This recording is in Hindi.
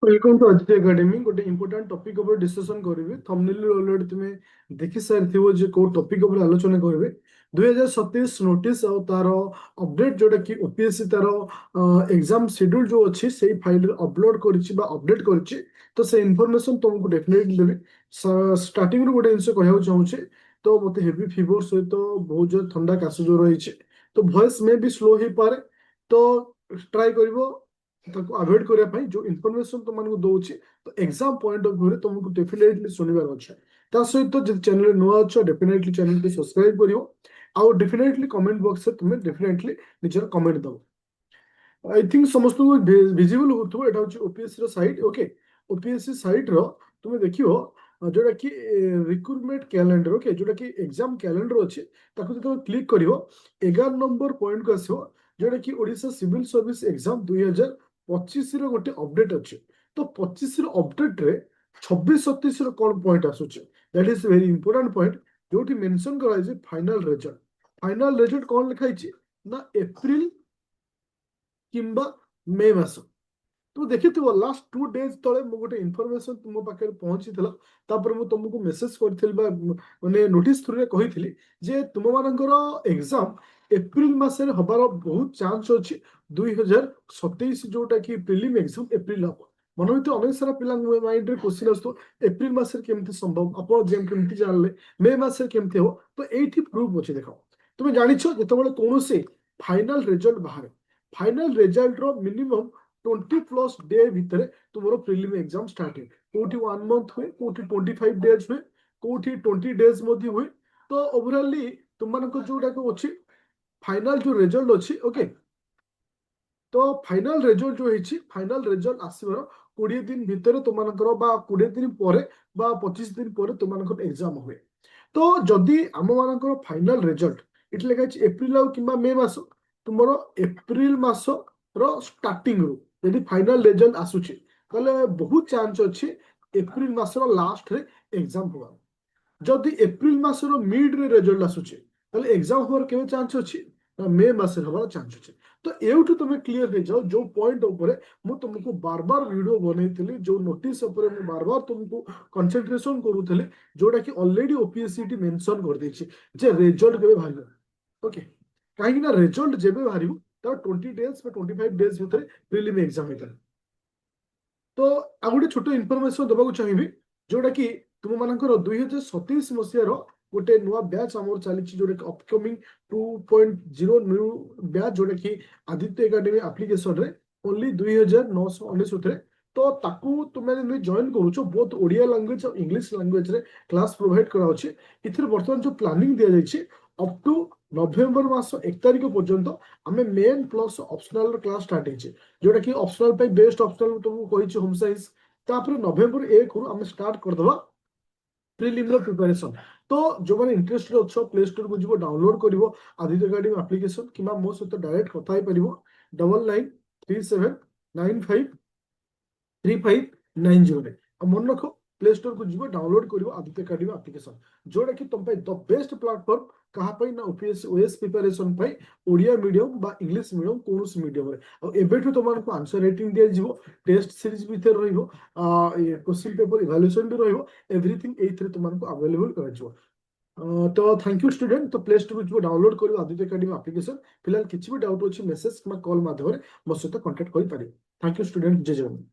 वेलकम टू अदिति एकेडमी गोटे इंपोर्टेंट टॉपिक ऊपर डिस्कशन करिवे थंबनेल ऑलरेडी तुमे देखि सारथिबो जे को टॉपिक ऊपर आलोचना करिवे 2027 नोटिस और तार अपडेट जोटा कि ओपीएससी तार एग्जाम शेड्यूल जो अछि सेही फाइल अपलोड करिछि बा अपडेट करिछि। तो से इन्फॉर्मेशन तुमको डेफिनेटली देबे। स्टार्टिंग रो गोटे जिंस कहया चाहूछे। तो मते हेवी फीवर सहित तो बहुत जोर ठंडा काश जोर रहिछि। तो वॉइस में भी स्लो ही पारे। तो ट्राई करिवो ताको अवॉइड करिया पई जो इन्फॉर्मेशन तुमको दउछि। तो एग्जाम पॉइंट ऑफ व्यू रे तुमको डेफिनेटली सुनिबार अछि। ता सहित जब चैनल नुआ अच्छो डेफिनेटली चैनल को सब्सक्राइब करियो। आउ डेफिनेटली कमेंट बॉक्स से तुम्हें डेफिनेटली निजर कमेंट दो। आई थिंक समस्त को विजिबल होथबो एटा होछि ओपीएससी रो साइट। ओके, ओपीएससी साइट रो तुमे देखियो जोटा कि रिक्रूटमेंट कैलेंडर। ओके, जोटा कि एग्जाम कैलेंडर अछि ताको जतो क्लिक करियो 11 नंबर पॉइंट को आसियो जोटा कि ओडिशा सिविल सर्विस एग्जाम 2025 रो गोटे अपडेट अछि। तो 25 रो अपडेट रे 26 27 रो कोन पॉइंट आसुछि that is very important point जोटी मेंशन करा जे फाइनल रिजल्ट। फाइनल रिजल्ट कोन लिखाइ छी ना एप्रिल किंबा मे मास। तू देखिथिबो लास्ट 2 डेज तले मु गोटे इन्फॉर्मेशन तुम पाखे पहुंची थिला। तापर मु तुमको मेसेज करथिल बा माने नोटिस थ्रू रे कहिथिली जे तुम मानकर एग्जाम एप्रिल मासे रे हबार बहुत चांस अछि। 2027 जोटा कि प्रीलिम एग्जाम एप्रिल हबो। मन होइतो अनेक सारा पिला माइंड रे क्वेश्चन आस्तो एप्रिल मासे रे केमति संभव अपन जेम केमति जानले मे मासे केमति हो। तो एठी प्रूफ अछि देखो। तुम जानिछो जेतबेले कोनोसे फाइनल रिजल्ट बाहर फाइनल रिजल्ट रो मिनिमम 20+ डे भितर तुम प्रिलिम एग्जाम स्टार्ट है। कोठी 1 मंथ हुए कोठी 25 डेज हुए कोठी 20 डेज हुए। तो ओवरऑली तुम जोटा को अच्छी फाइनल जो रिजल्ट अच्छी। ओके, तो फाइनल रिजल्ट जो है फाइनल रिजल्ट आसवर 20 दिन भितर तुमको 20 दिन पर 25 दिन पर तुम एग्जाम हुए। तो जदि आम मान फाइनल रिजल्ट इट लिखा एप्रिल आउ कि मे मास तुम एप्रिल मास रो स्टार्टिंग रू यदि फाइनल रिजल्ट आसुची ताले बहुत चांस अच्छी एप्रिल मास रो लास्ट रे एग्जाम हुआ। जदि एप्रिल मास रो मिड रे रिजल्ट आसुची ताले एग्जाम होर केवे चांस अछि ना मे मास रे हबार चांस अछि। तो एउठु तुमे क्लियर हो जाओ जो पॉइंट ऊपर मु तुमको बार बार वीडियो बनैतिली जो नोटिस ऊपर मु बार बार तुमको कंसंट्रेशन करूथिली जोटा कि ऑलरेडी ओपीएससी मेंशन कर देछि जे रिजल्ट केवे भारियो। ओके, काहे ना रिजल्ट जेबे भारियो तो 20 डेज 25 डेज भितर प्रीलिम एग्जाम होता। तो आ गोटे छोट इनफॉरमेशन देवाक चाहिए जोटा कि तुम मानकर 2027 मसीहार गोटे नुआ बैच आमर चली जोटा कि अपकमिंग 2.0 न्यू बैच जोटा कि आदित्य एकेडमी एप्लिकेशन रे ओनली 2999 तो ताकू तुमने जॉइन करूछ बहुत ओडिया लैंग्वेज और इंग्लिश लैंग्वेज रे क्लास प्रोवाइड कराउछि। इथिर वर्तमान जो प्लानिंग दिया जाइछि अप टू नवेम्बर मास 1 तारिख पर्यंत आमे main plus optional class start होइछि जोटा कि ऑप्शनल पे बेस्ट ऑप्शनल तुमको कहिछि होम साइंस। तापर नवेम्बर 1 रु आमे स्टार्ट कर दबा प्रीलिमिनरी प्रिपरेशन। तो जो मैंने इंटरेस्टेड अच्छो प्ले स्टोर को जीवो डाउनलोड करिवो आदित्य एकेडमी एप्लिकेशन किमा मो सहित डायरेक्ट कथा ही परिवो 9937953590 रे। मन रखो प्ले स्टोर को जीवो डाउनलोड करिवो आदित्य एकेडमी एप्लिकेशन जोटा कि तुम द बेस्ट प्लेटफॉर्म कहा पई ना ओपीएस ओएस प्रिपरेशन पई ओडिया मीडियम बा इंग्लिश मीडियम कोनोस मीडियम रे। और एबेठु तुमको आंसर रेटिंग दिया जीवो टेस्ट सीरीज भीतर रहिवो क्वेश्चन पेपर इवैल्यूएशन भी रहिवो एवरीथिंग एथरे तुमको अवेलेबल कराजिवो। तो थैंक यू स्टूडेंट। तो प्ले स्टोर को डाउनलोड करिवो आदित्य एकेडमी एप्लिकेशन। फिलहाल किछि भी डाउट अछि मेसेज किमा कॉल माध्यम रे मो सहित कांटेक्ट करि पारे। थैंक यू स्टूडेंट, जय जगन्नाथ।